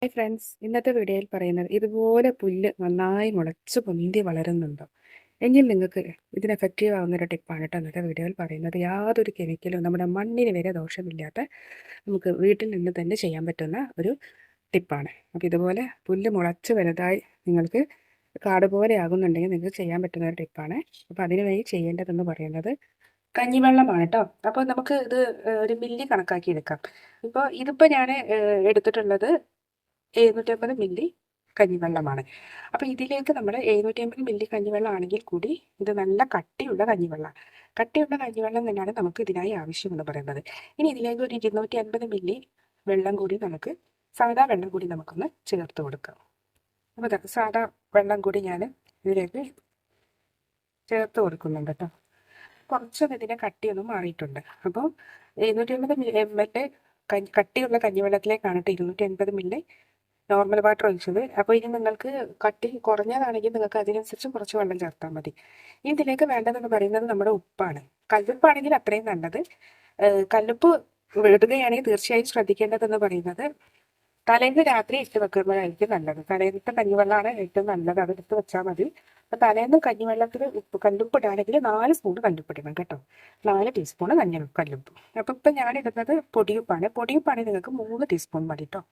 Hi friends, ഇന്നത്തെ വീഡിയോയിൽ പറയുന്നത് ഇതുപോലെ പുല്ല് നന്നായി മുളച്ച് പൊന്തി വളരുന്നുണ്ടോ എങ്കിൽ നിങ്ങൾക്ക് ഇതിന് എഫക്റ്റീവ് ആവുന്ന ഒരു ടിപ്പാണ് കേട്ടോ ഇന്നത്തെ വീഡിയോയിൽ പറയുന്നത്. യാതൊരു കെമിക്കലും നമ്മുടെ മണ്ണിന് വരെ ദോഷമില്ലാത്ത നമുക്ക് വീട്ടിൽ നിന്ന് തന്നെ ചെയ്യാൻ പറ്റുന്ന ഒരു ടിപ്പാണ്. അപ്പോൾ ഇതുപോലെ പുല്ല് മുളച്ച് വലുതായി നിങ്ങൾക്ക് കാട് പോലെ ആകുന്നുണ്ടെങ്കിൽ നിങ്ങൾക്ക് ചെയ്യാൻ പറ്റുന്ന ഒരു ടിപ്പാണ്. അപ്പോൾ അതിനു വേണ്ടി ചെയ്യേണ്ടതെന്ന് പറയുന്നത് കഞ്ഞിവെള്ളമാണ് കേട്ടോ. അപ്പോൾ നമുക്ക് ഇത് ഒരു മില്ലി കണക്കാക്കി എടുക്കാം. ഇതിപ്പോൾ ഞാൻ എടുത്തിട്ടുള്ളത് 750 മില്ലി കഞ്ഞിവെള്ളമാണ്. അപ്പോൾ ഇതിലേക്ക് നമ്മൾ 750 മില്ലി കഞ്ഞിവെള്ളം ആണെങ്കിൽ കൂടി ഇത് നല്ല കട്ടിയുള്ള കഞ്ഞിവെള്ളം. കട്ടിയുള്ള കഞ്ഞിവെള്ളം തന്നെയാണ് നമുക്ക് ഇതിനായി ആവശ്യമെന്ന് പറയുന്നത്. ഇനി ഇതിലേക്ക് ഒരു 250 മില്ലി വെള്ളം കൂടി സാധാ വെള്ളം കൂടി നമുക്കൊന്ന് ചേർത്ത് കൊടുക്കാം. അപ്പോൾ സാധാ വെള്ളം കൂടി ഞാൻ ഇതിലേക്ക് ചേർത്ത് കൊടുക്കുന്നുണ്ട് കേട്ടോ. കുറച്ചൊന്ന് ഇതിൻ്റെ കട്ടിയൊന്നും മാറിയിട്ടുണ്ട്. അപ്പോൾ 250 ml കട്ടിയുള്ള കഞ്ഞിവെള്ളത്തിലേക്കാണ് 250 മില്ലി നോർമൽ വാട്ടർ ഒഴിച്ചത്. അപ്പോൾ ഇനി നിങ്ങൾക്ക് കട്ടി കുറഞ്ഞതാണെങ്കിൽ നിങ്ങൾക്ക് അതിനനുസരിച്ച് കുറച്ച് വെള്ളം ചേർത്താൽ മതി. ഇനി ഇതിലേക്ക് വേണ്ടതെന്ന് പറയുന്നത് നമ്മുടെ ഉപ്പാണ്. കല്ലുപ്പാണെങ്കിൽ അത്രയും നല്ലത്. കല്ലുപ്പ് ഇടുകയാണെങ്കിൽ തീർച്ചയായും ശ്രദ്ധിക്കേണ്ടതെന്ന് പറയുന്നത് തലേന്ന് രാത്രി ഇട്ട് വെക്കുമ്പോഴായിരിക്കും നല്ലത്. തലേന്നത്തെ കഞ്ഞിവെള്ളമാണ് ഏറ്റവും നല്ലത്, അതെടുത്ത് വെച്ചാൽ മതി. അപ്പം തലേന്ന് കഞ്ഞിവെള്ളത്തിൽ കല്ലുപ്പ് ഇടാണെങ്കിൽ 4 സ്പൂൺ കല്ലുപ്പ് ഇടണം കേട്ടോ. 4 ടീസ്പൂൺ കല്ലുപ്പ്. അപ്പം ഇപ്പം ഞാൻ ഇടുന്നത് പൊടിയുപ്പാണ്. പൊടിയുപ്പാണെങ്കിൽ നിങ്ങൾക്ക് 3 ടീസ്പൂൺ മതി കേട്ടോ.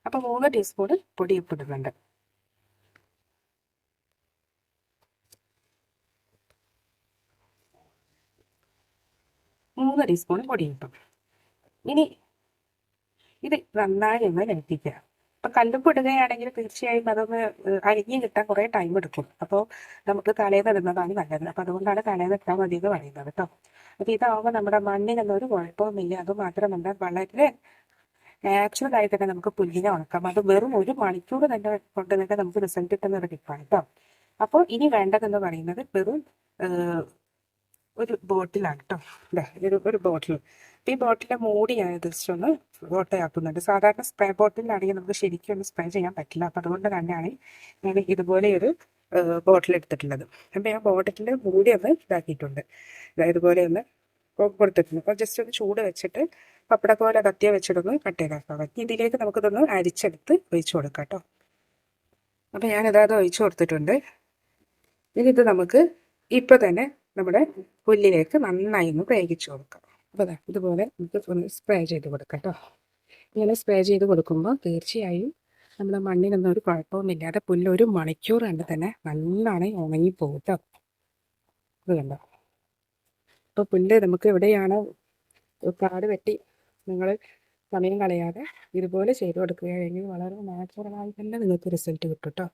അപ്പോൾ 3 ടീസ്പൂൺ പൊടിയുപ്പ് ഇടുന്നുണ്ട്. മൂന്ന് ടീസ്പൂൺ പൊടിയുപ്പ്. ഇനി ഇത് നന്നായി ഒന്ന് ലയിപ്പിക്കുക. അപ്പം കല്ലുപ്പ് ഇടുകയാണെങ്കിൽ തീർച്ചയായും അതൊന്ന് അരിഞ്ഞ് കിട്ടാൻ കുറേ ടൈം എടുക്കും. അപ്പോൾ നമുക്ക് തലേന്ന് ഇടുന്നതാണ് നല്ലത്. അപ്പോൾ അതുകൊണ്ടാണ് തലേന്ന് ഇട്ടാൽ മതി എന്ന് പറയുന്നത് കേട്ടോ. അപ്പോൾ ഇതാവുമ്പോൾ നമ്മുടെ മണ്ണിനൊന്നും ഒരു കുഴപ്പവുമില്ല. അതുമാത്രമല്ല വളരെ നാച്ചുറലായി തന്നെ നമുക്ക് പുല്ലിനെ ഉണക്കാം. അത് വെറും 1 മണിക്കൂർ തന്നെ കൊണ്ട് തന്നെ നമുക്ക് റിസൾട്ട് കിട്ടുന്ന ഒരു ടിപ്പാണ് കേട്ടോ. അപ്പോൾ ഇനി വേണ്ടതെന്ന് പറയുന്നത് വെറും ഒരു ബോട്ടിലാണ് കേട്ടോ. ഒരു ബോട്ടിൽ. ഈ ബോട്ടിലെ മൂടി ഞാൻ ജസ്റ്റ് ഒന്ന് ഓട്ടയാക്കുന്നുണ്ട്. സാധാരണ സ്പ്രേ ബോട്ടിലാണെങ്കിൽ നമുക്ക് ശരിക്കും ഒന്ന് സ്പ്രേ ചെയ്യാൻ പറ്റില്ല. അപ്പം അതുകൊണ്ട് തന്നെയാണ് ഞാൻ ഇതുപോലെ ഒരു ബോട്ടിൽ എടുത്തിട്ടുള്ളത്. അപ്പം ആ ബോട്ടിലിൻ്റെ മൂടി ഒന്ന് ഇതാക്കിയിട്ടുണ്ട്. ഇതുപോലെ ഒന്ന് കൊടുത്തിട്ടുണ്ട്. അപ്പോൾ ജസ്റ്റ് ഒന്ന് ചൂട് വെച്ചിട്ട് പപ്പട പോലെ കത്തിയ വെച്ചിട്ടൊന്ന് കട്ട് ചെയ്താക്കാൻ പറ്റും. ഇതിലേക്ക് നമുക്കിതൊന്ന് അരിച്ചെടുത്ത് ഒഴിച്ചു കൊടുക്കാം കേട്ടോ. അപ്പം ഞാനത് ഒഴിച്ചു കൊടുത്തിട്ടുണ്ട്. ഇനി ഇത് നമുക്ക് ഇപ്പോൾ തന്നെ നമ്മുടെ പുല്ലിലേക്ക് നന്നായി ഒന്ന് പ്രയോഗിച്ചു കൊടുക്കാം. അപ്പോൾ ഇതുപോലെ നമുക്ക് ഒന്ന് സ്പ്രേ ചെയ്ത് കൊടുക്കാം കേട്ടോ. ഇങ്ങനെ സ്പ്രേ ചെയ്ത് കൊടുക്കുമ്പോൾ തീർച്ചയായും നമ്മുടെ മണ്ണിനൊന്നും ഒരു കുഴപ്പവുമില്ലാതെ പുല്ല് 1 മണിക്കൂർ കണ്ട് തന്നെ നല്ലോണം ഉണങ്ങിപ്പോകും കേട്ടോ. ഇത് കണ്ടോ. അപ്പോൾ പുല്ല് നമുക്ക് എവിടെയാണോ കാട് വെട്ടി നിങ്ങൾ സമയം കളയാതെ ഇതുപോലെ ചെയ്ത് കൊടുക്കുകയാണെങ്കിൽ വളരെ നാച്ചുറലായി തന്നെ നിങ്ങൾക്ക് റിസൾട്ട് കിട്ടും കേട്ടോ.